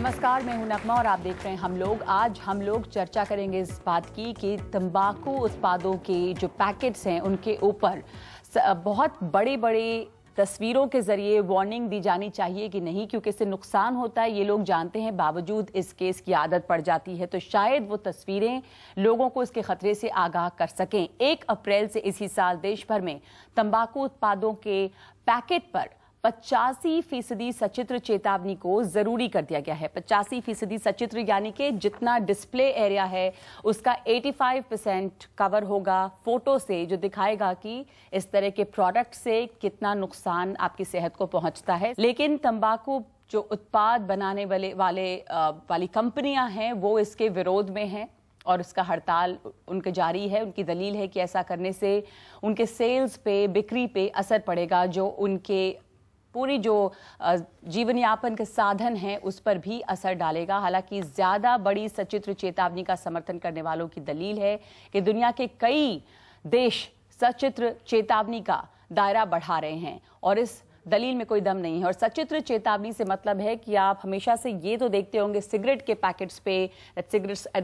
नमस्कार, मैं हूं नगमा और आप देख रहे हैं आज हम लोग चर्चा करेंगे इस बात की कि तंबाकू उत्पादों के जो पैकेट्स हैं उनके ऊपर बहुत बड़ी बड़ी तस्वीरों के जरिए वार्निंग दी जानी चाहिए कि नहीं, क्योंकि इससे नुकसान होता है ये लोग जानते हैं, बावजूद इस केस की आदत पड़ जाती है। तो शायद वो तस्वीरें लोगों को इसके खतरे से आगाह कर सकें। 1 अप्रैल से इसी साल देश भर में तंबाकू उत्पादों के पैकेट पर 85% सचित्र चेतावनी को जरूरी कर दिया गया है। 85% सचित्र यानी कि जितना डिस्प्ले एरिया है उसका 85% कवर होगा फोटो से, जो दिखाएगा कि इस तरह के प्रोडक्ट से कितना नुकसान आपकी सेहत को पहुंचता है। लेकिन तंबाकू जो उत्पाद बनाने वाली कंपनियां हैं वो इसके विरोध में हैं और उसका हड़ताल उनके जारी है। उनकी दलील है कि ऐसा करने से उनके सेल्स पे, बिक्री पे असर पड़ेगा, जो उनके पूरी जो जीवन यापन के साधन हैं उस पर भी असर डालेगा। हालांकि ज्यादा बड़ी सचित्र चेतावनी का समर्थन करने वालों की दलील है कि दुनिया के कई देश सचित्र चेतावनी का दायरा बढ़ा रहे हैं और इस दलील में कोई दम नहीं है। और सचित्र चेतावनी से मतलब है कि आप हमेशा से ये तो देखते होंगे सिगरेट के पैकेट्स पे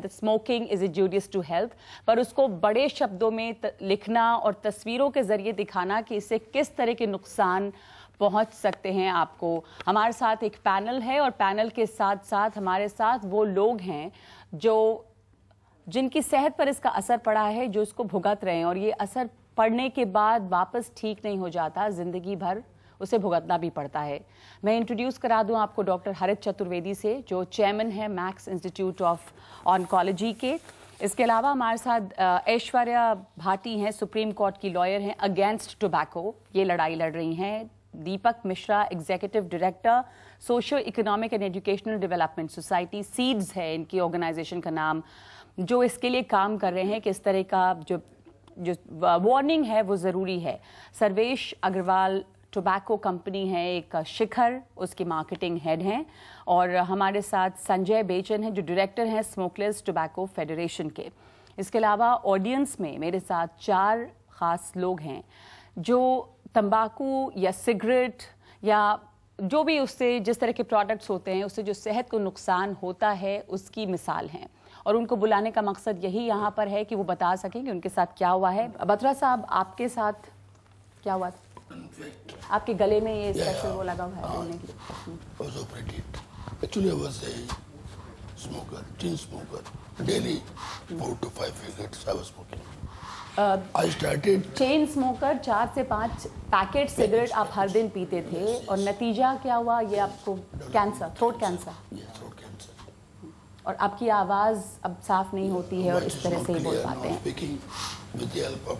smoking is injurious to health, पर उसको बड़े शब्दों में लिखना और तस्वीरों के जरिए दिखाना कि इससे किस तरह के नुकसान पहुंच सकते हैं आपको। हमारे साथ एक पैनल है और पैनल के साथ साथ हमारे साथ वो लोग हैं जिनकी सेहत पर इसका असर पड़ा है, जो इसको भुगत रहे हैं और ये असर पड़ने के बाद वापस ठीक नहीं हो जाता, जिंदगी भर उसे भुगतना भी पड़ता है। मैं इंट्रोड्यूस करा दूं आपको डॉक्टर हरित चतुर्वेदी से, जो चेयरमैन है मैक्स इंस्टीट्यूट ऑफ ऑन्कोलॉजी के। इसके अलावा हमारे साथ ऐश्वर्या भाटी हैं, सुप्रीम कोर्ट की लॉयर हैं, अगेंस्ट टोबैको ये लड़ाई लड़ रही हैं। Deepak Mishra, executive director, socio economic and educational development society, seeds है इनकी ऑर्गेनाइजेशन का नाम, जो इसके लिए काम कर रहे हैं कि इस तरह का जो वार्निंग है वो ज़रूरी है। सर्वेश अग्रवाल टोबैको कंपनी है एक, शिखर उसकी मार्केटिंग हेड हैं, और हमारे साथ संजय बेचन हैं जो डायरेक्टर हैं स्मोकलेस टोबैको फेडरेशन के। इसके अलावा ऑडियंस में मेरे साथ 4 खास लोग हैं जो तंबाकू या सिगरेट या जो भी उससे जिस तरह के प्रोडक्ट्स होते हैं उससे जो सेहत को नुकसान होता है उसकी मिसाल हैं, और उनको बुलाने का मकसद यही यहाँ पर है कि वो बता सकें कि उनके साथ क्या हुआ है। बत्रा साहब, आपके साथ क्या हुआ? आपके गले में ये स्पेशल वो लगा हुआ है बोलने के लिए। Actually, I was a smoker, chain smoker. Daily, 4 to 5 cigarettes I was smoking. I started. Chain smoker, 4 से 5 पैकेट सिगरेट आप हर दिन पीते थे, और नतीजा क्या हुआ? ये आपको cancer, throat cancer. Throat cancer. और आपकी आवाज़ अब साफ नहीं होती है और इस तरह से ही बोल पाते हैं। Speaking with the help of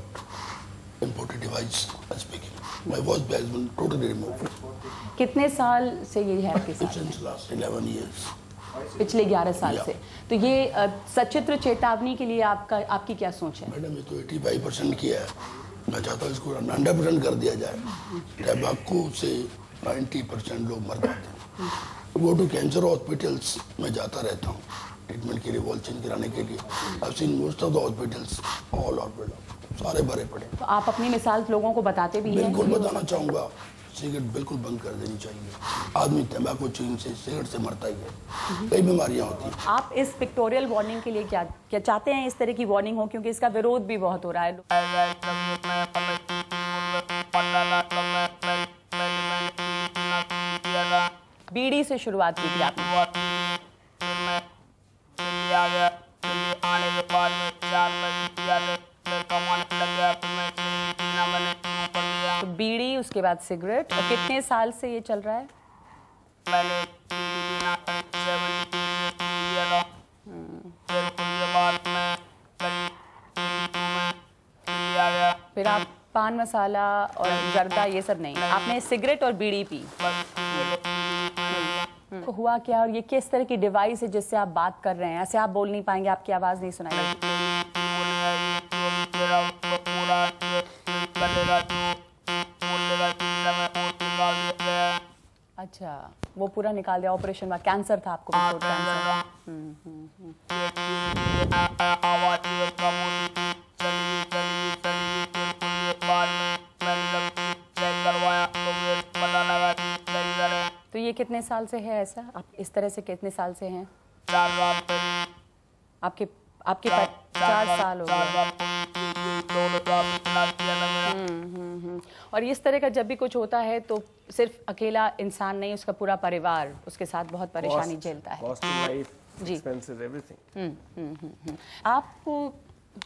imported device, I'm speaking. My voice has been totally removed. कितने साल से ये है आपके साथ? Since last 11 years. पिछले 11 साल से। तो ये सचित्र चेतावनी के लिए आपकी क्या सोच है? मैडम, ये तो 85% किया है, मैं चाहता हूँ इसको 100% कर दिया जाए। तंबाकू से 90% लोग मर जाते हैं। गो टू कैंसर हॉस्पिटल्स में जाता रहता हूँ ट्रीटमेंट के लिए, वॉल चेंज कराने के लिए। I've seen most of the hospitals, all hospitals, सारे भरे पड़े। तो आप अपनी मिसाल लोगों को बताते भी हैं? बिल्कुल बताना चाहूँगा, सिगरेट बिल्कुल बंद कर देनी चाहिए। आदमी तंबाकू चीन से, सिगरेट से मरता ही है, कई बीमारियां होती हैं। आप इस पिक्टोरियल वार्निंग के लिए क्या चाहते हैं? इस तरह की वार्निंग हो, क्योंकि इसका विरोध भी बहुत हो रहा है। बीड़ी से शुरुआत की थी आपने। तो बीड़ी, उसके बाद सिगरेट, और कितने साल से ये चल रहा है? फिर आप पान मसाला और जर्दा ये सब नहीं, आपने सिगरेट और बीड़ी पी। तो हुआ क्या, और ये किस तरह की डिवाइस है जिससे आप बात कर रहे हैं? ऐसे आप बोल नहीं पाएंगे, आपकी आवाज नहीं सुनाई देगी। अच्छा, वो पूरा निकाल दिया, ऑपरेशन में कैंसर था आपको? तो ये ये कितने साल से है ऐसा? आप इस तरह से कितने साल से हैं? आपके 4 साल हो गए। और इस तरह का जब भी कुछ होता है तो सिर्फ अकेला इंसान नहीं, उसका पूरा परिवार उसके साथ बहुत परेशानी झेलता है। जी। आपको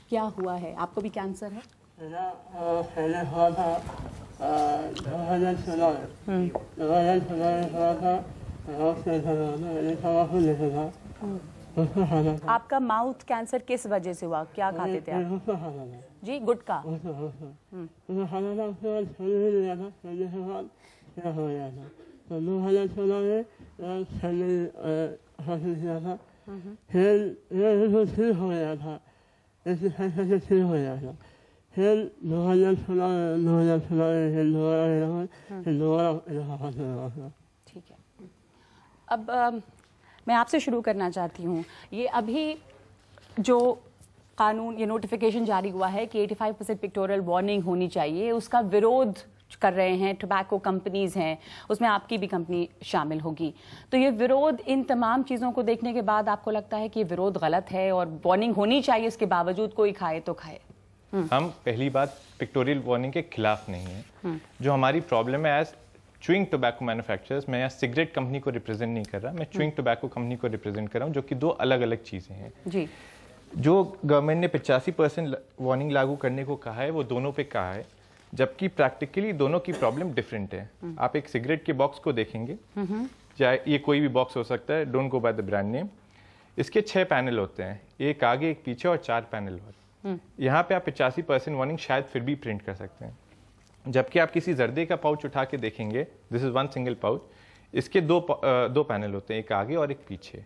क्या हुआ है? आपको भी कैंसर है? पहले हुआ था 2016 आपका माउथ कैंसर किस वजह से हुआ? क्या खाते थे आप? जी, गुटखा। ठीक है, अब मैं आपसे शुरू करना चाहती हूँ। ये अभी जो कानून, ये नोटिफिकेशन जारी हुआ है कि 85% पिक्टोरियल वार्निंग होनी चाहिए, उसका विरोध कर रहे हैं टोबैको कंपनीज हैं, उसमें आपकी भी कंपनी शामिल होगी। तो ये विरोध, इन तमाम चीज़ों को देखने के बाद आपको लगता है कि ये विरोध गलत है और वार्निंग होनी चाहिए, उसके बावजूद कोई खाए तो खाए? हम पहली बात पिक्टोरियल वार्निंग के खिलाफ नहीं है। जो हमारी प्रॉब्लम है एज च्यूइंग टोबैको मैन्युफैक्चरर्स, मैं यहाँ सिगरेट कंपनी को रिप्रेजेंट नहीं कर रहा, मैं च्यूइंग टोबैको कंपनी को रिप्रेजेंट कर रहा हूँ, जो कि दो अलग अलग चीज़ें हैं। जी। जो गवर्नमेंट ने 85% वार्निंग लागू करने को कहा है, वो दोनों पे कहा है, जबकि प्रैक्टिकली दोनों की प्रॉब्लम डिफरेंट है। आप एक सिगरेट के बॉक्स को देखेंगे, चाहे ये कोई भी बॉक्स हो सकता है, don't go by the brand name. इसके 6 पैनल होते हैं, एक आगे, एक पीछे और 4 पैनल होते हैं। यहाँ पे आप 85% वार्निंग शायद फिर भी प्रिंट कर सकते हैं, जबकि आप किसी जर्दे का पाउच उठा के देखेंगे, this is one single pouch, इसके दो पैनल होते हैं, एक आगे और एक पीछे।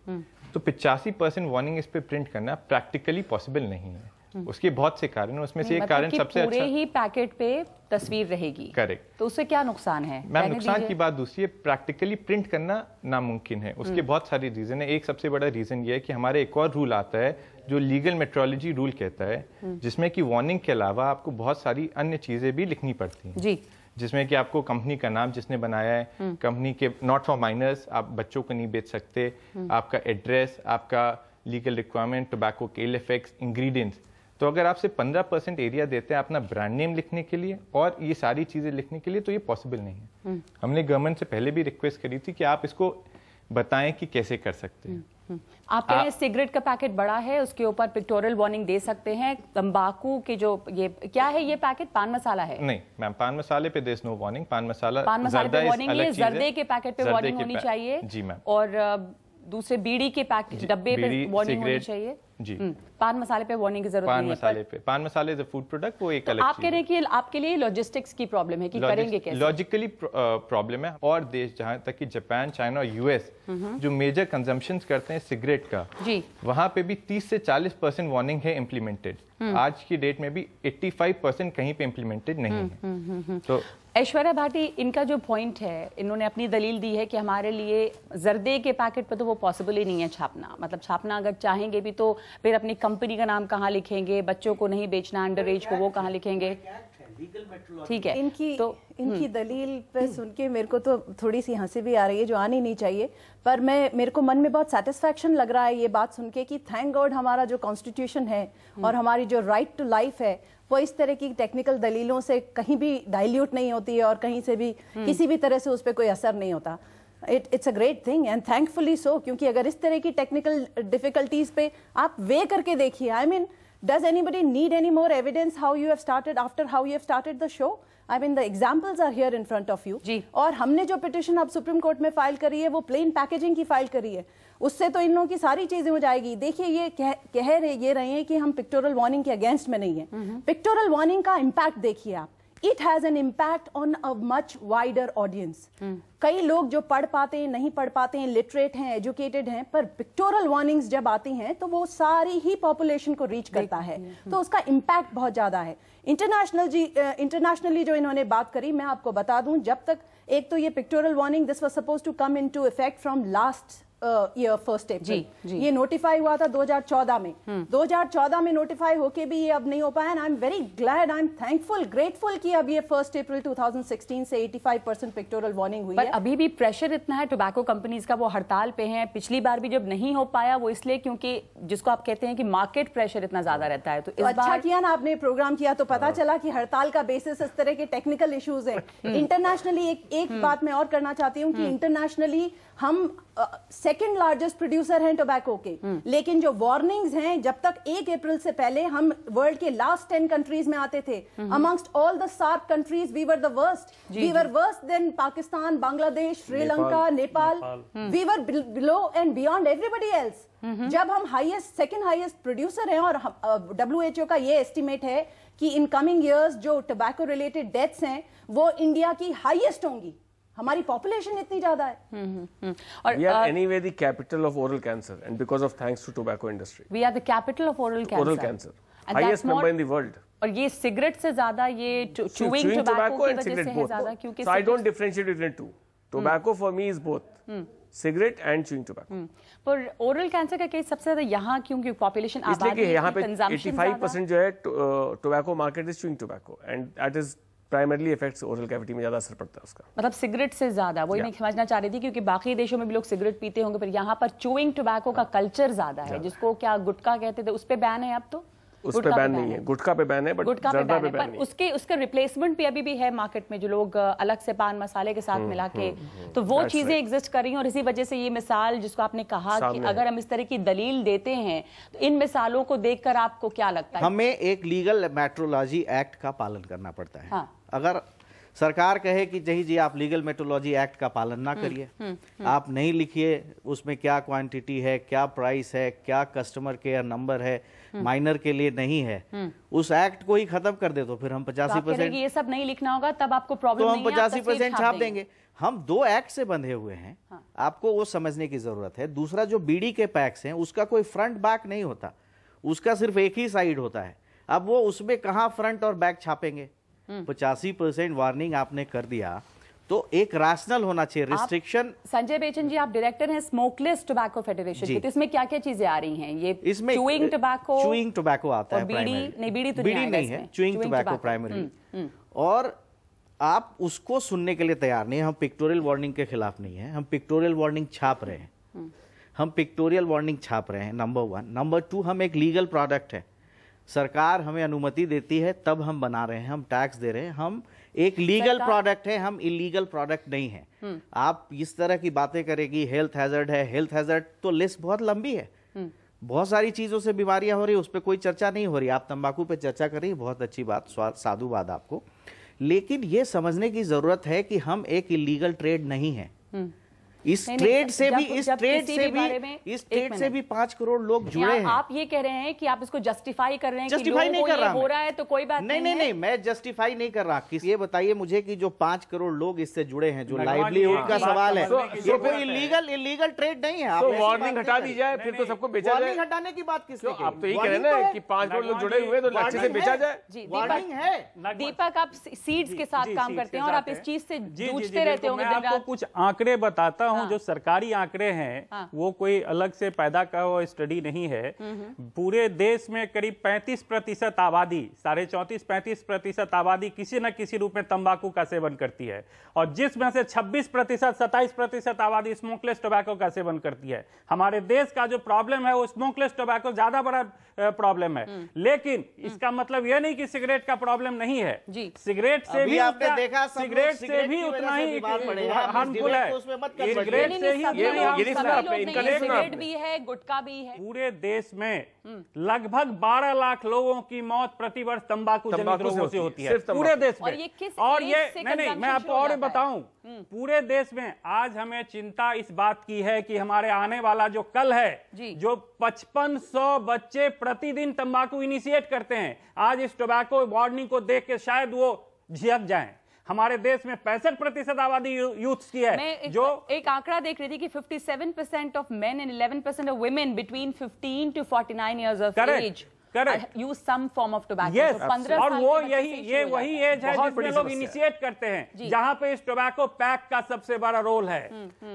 तो 85% वार्निंग इस पे प्रिंट करना प्रैक्टिकली पॉसिबल नहीं है। उसके बहुत से कारण है, उसमें से एक कारण सबसे पूरे ही पैकेट पे तस्वीर रहेगी। करेक्ट। तो उससे क्या नुकसान है? मैम, नुकसान की बात दूसरी है, प्रैक्टिकली प्रिंट करना नामुमकिन है। उसके बहुत सारे रीजन है। एक सबसे बड़ा रीजन ये है कि हमारे एक और रूल आता है जो लीगल मेट्रोलॉजी रूल कहता है, जिसमें कि वार्निंग के अलावा आपको बहुत सारी अन्य चीजें भी लिखनी पड़ती हैं। जी। जिसमें कि आपको कंपनी का नाम जिसने बनाया है, कंपनी के नॉट फॉर माइनर्स, आप बच्चों को नहीं बेच सकते, आपका एड्रेस, आपका लीगल रिक्वायरमेंट, टोबैको के इफेक्ट्स, इंग्रेडिएंट्स। तो अगर आपसे 15% एरिया देते हैं अपना ब्रांड नेम लिखने के लिए और ये सारी चीजें लिखने के लिए, तो ये पॉसिबल नहीं है। हमने गवर्नमेंट से पहले भी रिक्वेस्ट करी थी कि आप इसको बताएं कि कैसे कर सकते हैं। आप कह रहे हैं सिगरेट का पैकेट बड़ा है, उसके ऊपर पिक्टोरियल वार्निंग दे सकते हैं। तंबाकू के जो ये क्या है, ये पैकेट पान मसाला है? नहीं मैम, पान मसाले पे देयर इज नो वार्निंग। पान मसाले पे वार्निंग है, जर्दे के पैकेट पे वार्निंग होनी चाहिए। जी मैम। और दूसरे बीड़ी के पैकेट डब्बे पे वार्निंग होनी चाहिए। जी। पान मसाले पे वार्निंग की जरूरत नहीं है। पान मसाले इज अ फूड प्रोडक्ट, वो एक अलग चीज है। आप कह रहे हैं कि आपके लिए लॉजिस्टिक्स की प्रॉब्लम है कि करेंगे कैसे? लॉजिकली प्रॉब्लम है। और देश जहां तक कि जापान, चाइना और यूएस जो मेजर कंजम्पशन करते हैं सिगरेट का, जी, वहां पे भी 30 से 40% वार्निंग है इम्प्लीमेंटेड। आज की डेट में भी 85% कहीं पे इम्प्लीमेंटेड नहीं है। तो ऐश्वर्या भाटी, इनका जो पॉइंट है, इन्होंने अपनी दलील दी है कि हमारे लिए जर्दे के पैकेट पे तो वो पॉसिबल ही नहीं है छापना। मतलब छापना अगर चाहेंगे भी तो फिर अपनी कंपनी का नाम कहाँ लिखेंगे, बच्चों को नहीं बेचना, अंडर एज को, वो कहाँ लिखेंगे? ठीक है। इनकी दलील पे सुन के मेरे को तो थोड़ी सी हंसी भी आ रही है, जो आनी नहीं चाहिए, पर मेरे को मन में बहुत सेटिस्फैक्शन लग रहा है ये बात सुन के कि थैंक गॉड हमारा जो कॉन्स्टिट्यूशन है और हमारी जो राइट टू लाइफ है वो इस तरह की टेक्निकल दलीलों से कहीं भी डाइल्यूट नहीं होती है और कहीं से भी किसी भी तरह से उस पर कोई असर नहीं होता। It's a great thing and thankfully so, क्योंकि अगर इस तरह की टेक्निकल डिफिकल्टीज पे आप वे करके देखिए, I mean does anybody need any more evidence how you have started after how you have started the show? I mean the examples are here in front of you. जी. और हमने जो petition अब supreme court में file करी है वो plane packaging की file करी है, उससे तो इन लोगों की सारी चीजें हो जाएगी। देखिए ये कह रहे हैं कि हम पिक्टोरल वार्निंग के अगेंस्ट में नहीं है। पिक्टोरल वार्निंग का इम्पैक्ट देखिए आप, it has an impact on a much wider audience. कई लोग जो पढ़ पाते हैं, नहीं पढ़ पाते हैं, लिटरेट हैं, एजुकेटेड हैं, पर पिक्टोरल वार्निंग्स जब आती हैं तो वो सारी ही पॉपुलेशन को रीच करता है, तो उसका इम्पैक्ट बहुत ज्यादा है। इंटरनेशनली जो इन्होंने बात करी, मैं आपको बता दूं, जब तक एक तो ये pictorial warning this was supposed to come into effect from last year 1 April. ये नोटिफाई हुआ था 2014 में। 2014 में नोटिफाई होके भी ये अब नहीं हो पाया। I am very glad, I am thankful, grateful कि अब ये 1 अप्रैल 2016 से 85% पिक्टोरल वार्निंग हुई पर है। अभी भी प्रेशर इतना है टोबैको कंपनीज का, वो हड़ताल पे हैं। पिछली बार भी जब नहीं हो पाया वो इसलिए क्योंकि जिसको आप कहते हैं कि मार्केट प्रेशर इतना ज्यादा रहता है। तो इस अच्छा बार किया ना आपने प्रोग्राम किया तो पता चला कि हड़ताल का बेसिस इस तरह के टेक्निकल इश्यूज हैं। इंटरनेशनली एक बात मैं और करना चाहती हूँ कि इंटरनेशनली हम सेकंड लार्जेस्ट प्रोड्यूसर हैं टोबैको के, लेकिन जो वार्निंग्स हैं जब तक 1 अप्रैल से पहले हम वर्ल्ड के लास्ट 10 कंट्रीज में आते थे। Amongst all the SAARC countries we were the worst, we were worse than Pakistan, Bangladesh, Sri Lanka, Nepal, we were below and beyond everybody else. जब हम सेकंड हाईएस्ट प्रोड्यूसर हैं और WHO का ये एस्टिमेट है कि इन कमिंग ईयर्स जो टोबैको रिलेटेड डेथ्स हैं वो इंडिया की हाईएस्ट होंगी। हमारी पॉपुलेशन इतनी ज्यादा है। और we are anyway the capital of oral cancer, and because of thanks to tobacco industry we are the capital of oral cancer, and highest number in the world. और ये cigarette से ज्यादा ये chewing tobacco की वजह से है ज्यादा, क्योंकि so I don't differentiate between two. Tobacco for me is both cigarette and chewing tobacco. पर ओरल कैंसर का केस सबसे ज्यादा यहाँ क्योंकि पॉपुलेशन आबादी इसलिए यहाँ पे 85% जो है tobacco market is chewing tobacco, and that is primarily effects oral cavity में ज्यादा असर पड़ता है उसका। मतलब सिगरेट से ज्यादा, वही मैं समझना चाह रही थी, क्योंकि बाकी देशों में भी लोग सिगरेट पीते होंगे, पर यहाँ पर चूइंग टोबैको का कल्चर ज्यादा है, जिसको क्या गुटखा कहते थे, उस पे बैन है अब तो? उस पे बैन नहीं है, गुटखा पे बैन है, बट जर्दा पे बैन नहीं है। उसके रिप्लेसमेंट भी अभी भी है मार्केट में, जो लोग अलग से पान मसाले के साथ मिला के, तो वो चीजें एग्जिस्ट कर रही हैं। और इसी वजह से ये मिसाल जिसको आपने कहा कि अगर हम इस तरह की दलील देते हैं तो इन मिसालों को देखकर आपको क्या लगता है? हमें एक लीगल मेट्रोलॉजी एक्ट का पालन करना पड़ता है। हाँ। अगर सरकार कहे कि जी आप लीगल मेट्रोलॉजी एक्ट का पालन ना करिए, आप नहीं लिखिए उसमें क्या क्वांटिटी है, क्या प्राइस है, क्या कस्टमर केयर नंबर है, माइनर के लिए नहीं है, उस एक्ट को ही खत्म कर दे, तो फिर हम 85% ये सब नहीं लिखना होगा, तब आपको प्रॉब्लम तो हम 85% छाप देंगे। हम 2 एक्ट से बंधे हुए हैं। हाँ। आपको वो समझने की जरूरत है। दूसरा, जो बीड़ी के पैक्स हैं उसका कोई फ्रंट बैक नहीं होता, उसका सिर्फ एक ही साइड होता है। अब वो उसमें कहाँ फ्रंट और बैक छापेंगे? 85% वार्निंग आपने कर दिया तो एक रैशनल होना चाहिए रिस्ट्रिक्शन। संजय बेचन जी, आप डायरेक्टर हैं स्मोकलेस टोबैको फेडरेशन के, तो इसमें क्या क्या चीजें आ रही हैं? ये इसमें च्यूइंग टोबैको आता है, बीड़ी नहीं है, च्यूइंग टोबैको प्राइमरी। और आप उसको सुनने के लिए तैयार नहीं। हम पिक्टोरियल वार्निंग के खिलाफ नहीं है, हम पिक्टोरियल वार्निंग छाप रहे हैं। हम पिक्टोरियल वार्निंग छाप रहे हैं, नंबर 1। नंबर 2, हम एक लीगल प्रोडक्ट है, सरकार हमें अनुमति देती है तब हम बना रहे हैं, हम टैक्स दे रहे हैं, हम एक लीगल प्रोडक्ट है, हम इलीगल प्रोडक्ट नहीं है। आप इस तरह की बातें करेगी, हेल्थ हैजर्ड है, हेल्थ हैजर्ड तो लिस्ट बहुत लंबी है, बहुत सारी चीजों से बीमारियां हो रही है, उस पर कोई चर्चा नहीं हो रही। आप तंबाकू पे चर्चा कर रही है, बहुत अच्छी बात, साधुवाद आपको। लेकिन ये समझने की जरूरत है कि हम एक इलीगल ट्रेड नहीं है। इस ट्रेड से भी 5 करोड़ लोग जुड़े हैं। आप ये कह रहे हैं कि आप इसको जस्टिफाई कर रहे हैं जस्टिफाई नहीं कर रहा हो रहा है तो कोई बात नहीं, मैं जस्टिफाई नहीं कर रहा। ये बताइए मुझे कि जो 5 करोड़ लोग इससे जुड़े हैं, जो लाइवलीहुड का सवाल है, ये कोई इलीगल ट्रेड नहीं है। तो वार्निंग हटा दी जाए, फिर तो सबको बेचा जाए। वार्निंग हटाने की बात किसने की? आप तो यही कह रहे हैं ना कि 5 करोड़ लोग जुड़े हुए तो अच्छे से बेचा जाए। वार्निंग है। दीपक, आप सीड्स के साथ काम करते हैं और आप इस चीज से जूझते रहते होंगे। मैं आपको कुछ आंकड़े बताता हूं, जो सरकारी आंकड़े हैं, वो कोई अलग से पैदा का हुआ स्टडी नहीं है। पूरे देश में करीब 35% आबादी, 34.5-35% आबादी किसी न किसी रूप में तंबाकू का सेवन करती है, और जिसमें से 26%, 27% आबादी स्मोकलेस टोबैको का सेवन करती है। हमारे देश का जो प्रॉब्लम है वो स्मोकलेस टोबैको ज्यादा बड़ा प्रॉब्लम है। लेकिन इसका मतलब यह नहीं कि सिगरेट का प्रॉब्लम नहीं है। सिगरेट से भी आपने देखा, सिगरेट से भी उतना ही हार्मफुल है। सिगरेट से ही सिगरेट भी है, गुटखा भी है। पूरे देश में लगभग 12 लाख लोगों की मौत प्रतिवर्ष तंबाकू जनित रोगों से होती है, पूरे देश में। और ये नहीं, मैं आपको और बताऊं, पूरे देश में आज हमें चिंता इस बात की है कि हमारे आने वाला जो कल है, जो 5500 बच्चे प्रतिदिन तंबाकू इनिशिएट करते हैं, आज इस टोबैको वार्निंग को देख के शायद वो झिझक जाएं। हमारे देश में 65% आबादी यूथ्स की है। जो एक आंकड़ा देख रही थी कि 57% of men and 11% of women between 15 to 49 years of age use some form of tobacco. Yes, 15 और साल वो के बच्चे से ये शुरू हो वही जाए। एज है बहुत जिसमें बड़ी लोग समस्या है। इनिशिएट करते हैं, जहां पे इस टोबैको पैक का सबसे बड़ा रोल है,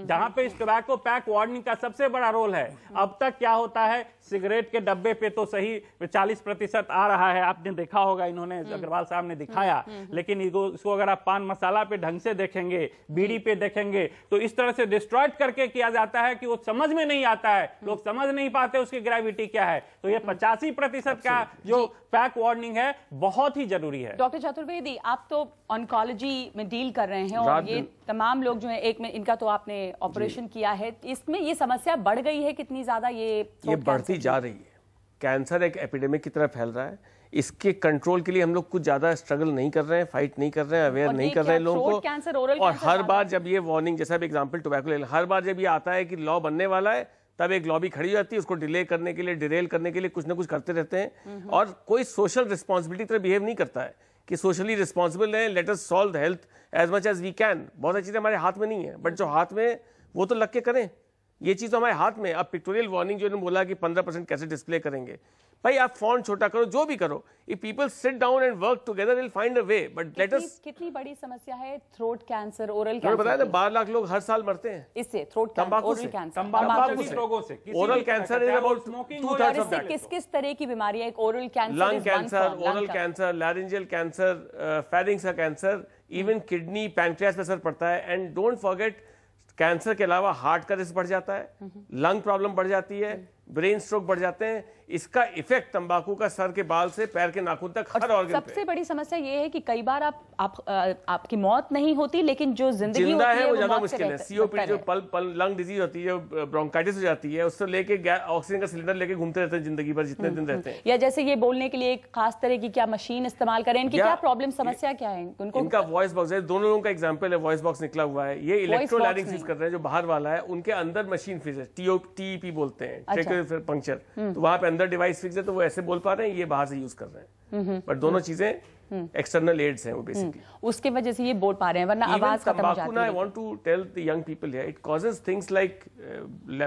जहां पे इस टोबैको पैक वार्निंग का सबसे बड़ा रोल है। अब तक क्या होता है, सिगरेट के डब्बे पे तो सही 40% आ रहा है, आपने देखा होगा, इन्होंने अग्रवाल साहब ने दिखाया, लेकिन इसको अगर आप पान मसाला पे ढंग से देखेंगे, बीड़ी पे देखेंगे, तो इस तरह से डिस्ट्रॉयड करके किया जाता है कि वो समझ में नहीं आता है, लोग समझ नहीं पाते उसकी ग्रेविटी क्या है। तो ये 85% का जो पैक वार्निंग है बहुत ही जरूरी है। डॉक्टर चतुर्वेदी, आप तो ऑन्कोलॉजी में डील कर रहे हैं और ये तमाम लोग जो है, एक में इनका तो आपने ऑपरेशन किया है, इसमें ये समस्या बढ़ गई है कितनी ज्यादा? ये बढ़ती जा रही है। कैंसर एक एपिडेमिक की तरह फैल रहा है। इसके कंट्रोल के लिए हम लोग कुछ ज्यादा स्ट्रगल नहीं कर रहे हैं, फाइट नहीं कर रहे हैं, अवेयर नहीं कर रहे हैं लोगों को। कैंसर, ओरल और कैंसर हर बार जब ये वार्निंग, जैसा एग्जांपल टोबैको ले, हर बार जब ये आता है कि लॉ बनने वाला है, तब एक लॉबी खड़ी हो जाती है, उसको डिले करने के लिए, डिरेल करने के लिए कुछ ना कुछ करते रहते हैं, और कोई सोशल रिस्पॉन्सिबिलिटी तरह बिहेव नहीं करता है कि सोशली रिस्पॉन्सिबल है, let us solve the health as much as we can. बहुत सारी चीजें हमारे हाथ में नहीं है, बट जो हाथ में वो तो लग के करें, ये चीज तो हमारे हाथ में। अब पिक्टोरियल वार्निंग जो इन्होंने बोला कि 15% कैसे डिस्प्ले करेंगे, भाई आप फॉन्ट छोटा करो, जो भी करो, if people sit down and work together will find a way. But let us, कितनी बड़ी समस्या है थ्रोट कैंसर, ओरल मैंने कैंसर? बताया ना 12 लाख लोग हर साल मरते हैं इससे, थ्रोट कैंसर, तंबाकू ओरल से। कैंसर, तंबाकू से, रोगों से, oral cancer is about smoking 2/3 of इससे दैट। किस किस तरह की बीमारी है? एक oral cancer, lung cancer, oral cancer, laryngeal cancer, pharynx का कैंसर, इवन किडनी, पैनक्रियास पे असर पड़ता है। एंड डोंट फॉरगेट, कैंसर के अलावा हार्ट का रिस्क बढ़ जाता है, लंग प्रॉब्लम बढ़ जाती है, ब्रेन स्ट्रोक बढ़ जाते हैं। इसका इफेक्ट तंबाकू का सर के बाल से पैर के नाखून तक हर ऑर्गन पे। सबसे बड़ी समस्या ये है कि कई बार आपकी मौत नहीं होती, लेकिन जो जिंदगी जिंदा होती है वो ज्यादा मौत से मुश्किल है। बेहतर- सीओपीडी जो बेहतर है। लंग डिजीज होती है, ब्रोंकाइटिस हो जाती है, उससे लेके ऑक्सीजन का सिलेंडर लेके घूमते रहते हैं जिंदगी भर, जितने दिन रहते हैं। या जैसे ये बोलने के लिए एक खास तरह की क्या मशीन इस्तेमाल करें, इनकी क्या प्रॉब्लम, समस्या क्या है उनको? इनका वॉइस बॉक्स है, दोनों लोगों का एग्जांपल है, वॉइस बॉक्स निकला हुआ है। ये इलेक्ट्रोलैरिंक्स यूज कर रहे हैं, जो बाहर वाला है, उनके अंदर मशीन फिक्स है, TEP बोलते हैं, ट्रेकियो पंक्चर। तो वहां पे अंदर डिवाइस फिक्स है, तो वो ऐसे बोल पा रहे हैं, ये बाहर से यूज कर रहे हैं। बट दोनों चीजें एक्सटर्नल एड्स हैं वो बेसिकली, उसके वजह से ये बोल पा रहे हैं, वरना आवाज खत्म हो जाती है। I want to tell the young people here, it causes things like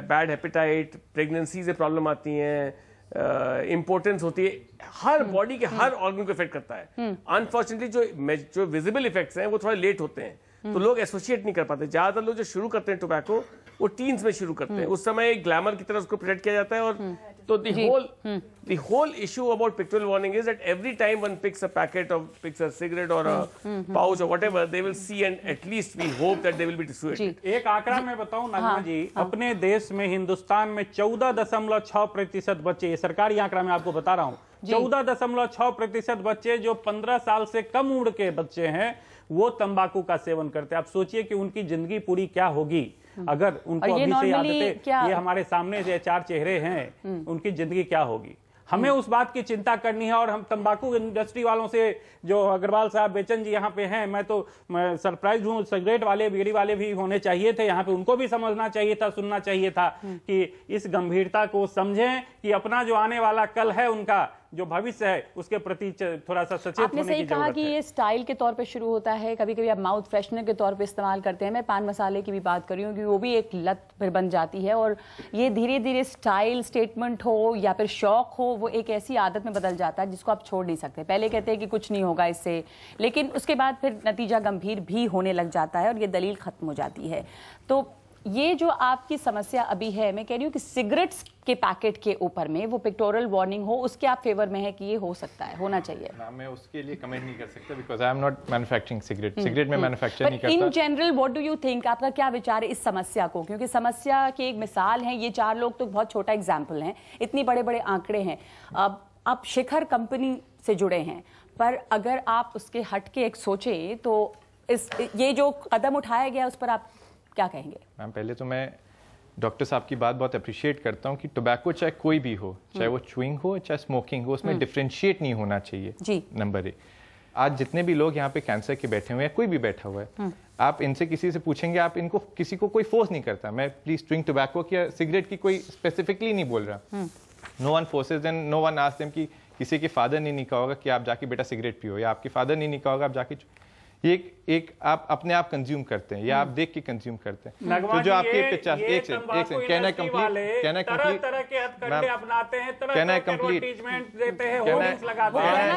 bad appetite, pregnancy से प्रॉब्लम आती हैं, इम्पोर्टेंस होती है, हर बॉडी के हर ऑर्गन को इफेक्ट करता है। अनफॉर्चुनेटली जो विजिबल इफेक्ट्स हैं वो थोड़ा लेट होते हैं, तो लोग एसोसिएट नहीं कर पाते। ज्यादातर लोग जो शुरू करते हैं टोबैको, वो टीन्स में शुरू करते हैं, उस समय एक ग्लैमर की तरह उसको प्रेजेंट किया जाता है। और तो the whole issue about pictorial warning is that every time one picks a packet of, picks a cigarette or a pouch or whatever, they will see, and at least we hope that they will be dissuaded. एक आंकड़ा मैं बताऊं नगमा जी, अपने देश में, हिंदुस्तान में 14.6% बच्चे, ये सरकारी आंकड़ा मैं आपको बता रहा हूं, 14.6% बच्चे जो 15 साल से कम उम्र के बच्चे हैं, वो तंबाकू का सेवन करते हैं। आप सोचिए कि उनकी जिंदगी पूरी क्या होगी अगर उनको अभी से आदतें, ये हमारे सामने जो 4 चेहरे हैं, उनकी जिंदगी क्या होगी। हमें उस बात की चिंता करनी है। और हम तंबाकू इंडस्ट्री वालों से, जो अग्रवाल साहब, बेचन जी यहाँ पे हैं, मैं सरप्राइज हूँ, सिगरेट वाले, बीड़ी वाले भी होने चाहिए थे यहाँ पे, उनको भी समझना चाहिए था, सुनना चाहिए था कि इस गंभीरता को समझें कि अपना जो आने वाला कल है, उनका जो भविष्य है, उसके प्रति थोड़ा सा सचेत होने की जरूरत है। आपने सही कहा कि ये स्टाइल के तौर पे शुरू होता है, कभी कभी आप माउथ फ्रेशनर के तौर पे इस्तेमाल करते हैं। मैं पान मसाले की भी बात कर रही हूँ कि वो भी एक लत फिर बन जाती है, और ये धीरे धीरे स्टाइल स्टेटमेंट हो या फिर शौक हो, वो एक ऐसी आदत में बदल जाता है जिसको आप छोड़ नहीं सकते। पहले कहते हैं कि कुछ नहीं होगा इससे, लेकिन उसके बाद फिर नतीजा गंभीर भी होने लग जाता है और ये दलील खत्म हो जाती है। तो ये जो आपकी समस्या अभी है, मैं कह रही हूँ कि सिगरेट्स के पैकेट के ऊपर में वो पिक्टोरियल वार्निंग हो, उसके आप फेवर में है कि ये हो सकता है, होना चाहिए? ना, मैं उसके लिए कमेंट नहीं कर सकता, because I am not manufacturing cigarette में मैन्युफैक्चर नहीं करता। In general what do you think, आपका क्या विचार है इस समस्या को? क्योंकि समस्या की एक मिसाल है ये 4 लोग, तो बहुत छोटा एग्जाम्पल है, इतनी बड़े बड़े आंकड़े हैं। अब आप शिखर कंपनी से जुड़े हैं, पर अगर आप उसके हट के एक सोचे तो ये जो कदम उठाया गया उस पर आप क्या कहेंगे? मैम, पहले तो मैं डॉक्टर साहब की बात बहुत अप्रिशिएट करता हूँ कि टोबैको चाहे कोई भी हो, चाहे वो च्यूइंग हो चाहे स्मोकिंग हो, उसमें डिफरेंशिएट नहीं होना चाहिए जी। नंबर 1, आज जितने भी लोग यहाँ पे कैंसर के बैठे हुए हैं, कोई भी बैठा हुआ है, आप इनसे किसी से पूछेंगे, आप इनको किसी को कोई फोर्स नहीं करता। मैं प्लीज च्यूइंग टोबैको या सिगरेट की कोई स्पेसिफिकली नहीं बोल रहा। No one forces and no one asked them कि किसी के फादर ने नहीं कहा होगा कि आप जाके बेटा सिगरेट पियो, या आपके फादर ने नहीं कहा होगा आप जाके। ये एक आप अपने आप कंज्यूम करते हैं या आप देख के कंज्यूम करते हैं। नगमा तो जो जी, आपके ये 50 एक सेकंड कहना कंप्लीट तरह के हथकंडे अपनाते हैं, तरह के एडवर्टाइजमेंट देते हैं, होर्डिंग्स लगाते हैं,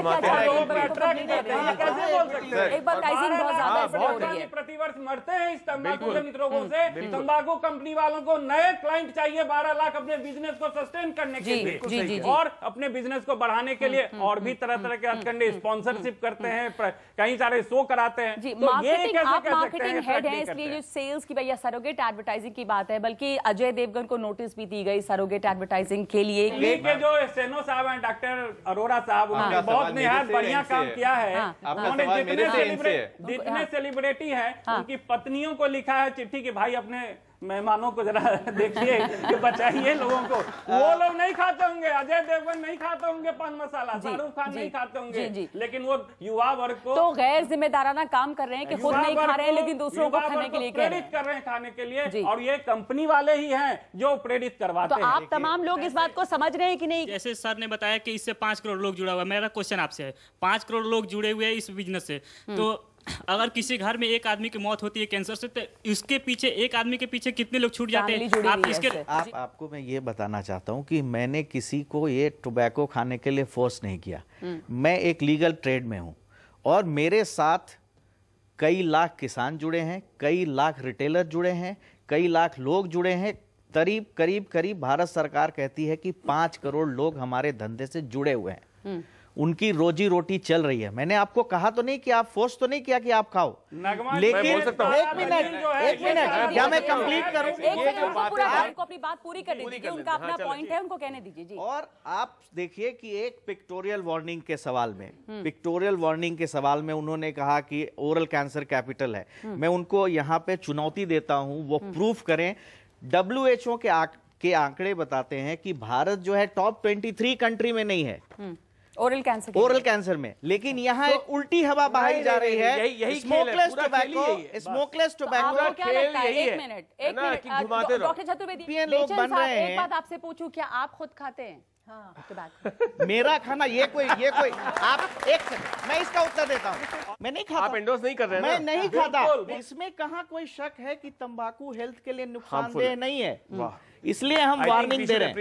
लोगों को अट्रैक्ट करते हैं। कैसे बोल सकते हैं? एक बार प्राइसिंग बहुत ज्यादा इसमें हो रही है। प्रतिवर्ष मरते हैं इस तंबाकू जनित रोगों से। तंबाकू कंपनी वालों को नए क्लाइंट चाहिए 12 लाख अपने बिजनेस को सस्टेन करने के लिए और अपने बिजनेस को बढ़ाने के लिए, और भी तरह तरह के हथकंडे, स्पॉन्सरशिप करते हैं, कई सारे शो कराते हैं। आप मार्केटिंग हेड हैं, इसलिए जो सेल्स की या सरोगेट एडवर्टाइजिंग की बात है, बल्कि अजय देवगन को नोटिस भी दी गई सरोगेट एडवर्टाइजिंग के लिए। के जो सेनो साहब हैं, डॉक्टर अरोड़ा साहब, उन्होंने बहुत निहायत बढ़िया काम किया है। उन्होंने जितने सेलिब्रिटी हैं उनकी पत्नियों को लिखा है चिट्ठी कि भाई अपने मेहमानों को जरा देखिए कि बचाइए लोगों को। वो लोग नहीं खाते होंगे, अजय देवगन नहीं खाते होंगे पान मसाला, शाहरुख खान नहीं खाते होंगे, लेकिन वो युवा वर्ग को तो गैर जिम्मेदाराना काम कर रहे हैं कि खुद नहीं खा रहे हैं लेकिन दूसरों को खाने के लिए प्रेरित कर रहे हैं खाने के लिए, और ये कंपनी वाले ही हैं जो प्रेरित करवाते हैं। तो आप तमाम लोग इस बात को समझ रहे हैं कि नहीं? जैसे सर ने बताया कि इससे 5 करोड़ लोग जुड़ा हुआ है, मेरा क्वेश्चन आपसे है, 5 करोड़ लोग जुड़े हुए हैं इस बिजनेस से, तो अगर किसी घर में एक आदमी की मौत होती है कैंसर से, तो इसके पीछे एक आदमी के पीछे कितने लोग छूट जाते हैं? आप इसके आपको मैं ये बताना चाहता हूँ कि मैंने किसी को ये टोबैको खाने के लिए फोर्स नहीं किया। मैं एक लीगल ट्रेड में हूँ और मेरे साथ कई लाख किसान जुड़े हैं, कई लाख रिटेलर जुड़े हैं, कई लाख लोग जुड़े हैं। करीब भारत सरकार कहती है कि 5 करोड़ लोग हमारे धंधे से जुड़े हुए हैं, उनकी रोजी रोटी चल रही है। मैंने आपको कहा तो नहीं कि आप फोर्स तो नहीं किया कि आप खाओ, लेकिन एक मिनट क्या मैं कंप्लीट करूं? आपको अपनी बात पूरी कर दीजिए, उनका अपना पॉइंट है, उनको कहने दीजिए जी। और आप देखिए कि एक पिक्टोरियल वार्निंग के सवाल में, पिक्टोरियल वार्निंग के सवाल में उन्होंने कहा कि ओरल कैंसर कैपिटल है। मैं उनको यहाँ पे चुनौती देता हूं, वो प्रूफ करें। WHO के आंकड़े बताते हैं कि भारत जो है टॉप 23 कंट्री में नहीं है ओरल कैंसर में, लेकिन यहाँ एक उल्टी हवा बहाई जा रही है। स्मोकलेस टोबैको डॉक्टर चतुर्वेदी लोग बन रहे हैं। एक बात आपसे पूछूं, क्या आप खुद खाते हैं? मेरा खाना ये कोई आप एक सेकंड, मैं इसका उत्तर देता हूँ। मैं नहीं खाता। आप एंडोर्स नहीं कर रहे हैं? मैं नहीं खाता। इसमें कहाँ कोई शक है कि तंबाकू हेल्थ के लिए नुकसानदेह नहीं है, इसलिए हम वार्निंग दे रहे हैं।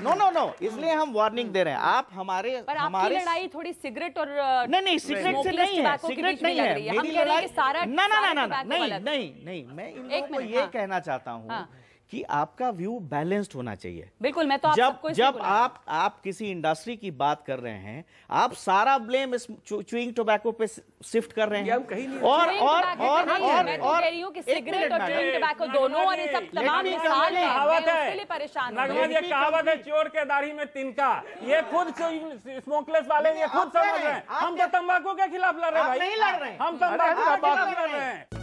नो, इसलिए हम वार्निंग दे रहे हैं। आप हमारी लड़ाई थोड़ी सिगरेट और नहीं सिगरेट से नहीं है, सिगरेट नहीं है मेरी लड़ाई। नहीं, मैं इन लोगों को ये कहना चाहता हूँ कि आपका व्यू बैलेंस्ड होना चाहिए। बिल्कुल, मैं तो जब आप किसी इंडस्ट्री की बात कर रहे हैं, आप सारा ब्लेम इस च्यूइंग टोबैको पे शिफ्ट कर रहे हैं। मैं कह रही हूँ कि सिगरेट और च्यूइंग टोबैको दोनों और ये सब तमाम मिसाल हैं, मैं उसके लिए परेशान हूँ। ये कहावत है चोर के दाढ़ी में तिनका, ये खुद स्मोकलेस वाले ये खुद समझ रहे हैं। हम तो तंबाकू के खिलाफ लड़ रहे हैं भाई, नहीं लड़ रहे हैं, हम तंबाकू के खिलाफ लड़ रहे हैं।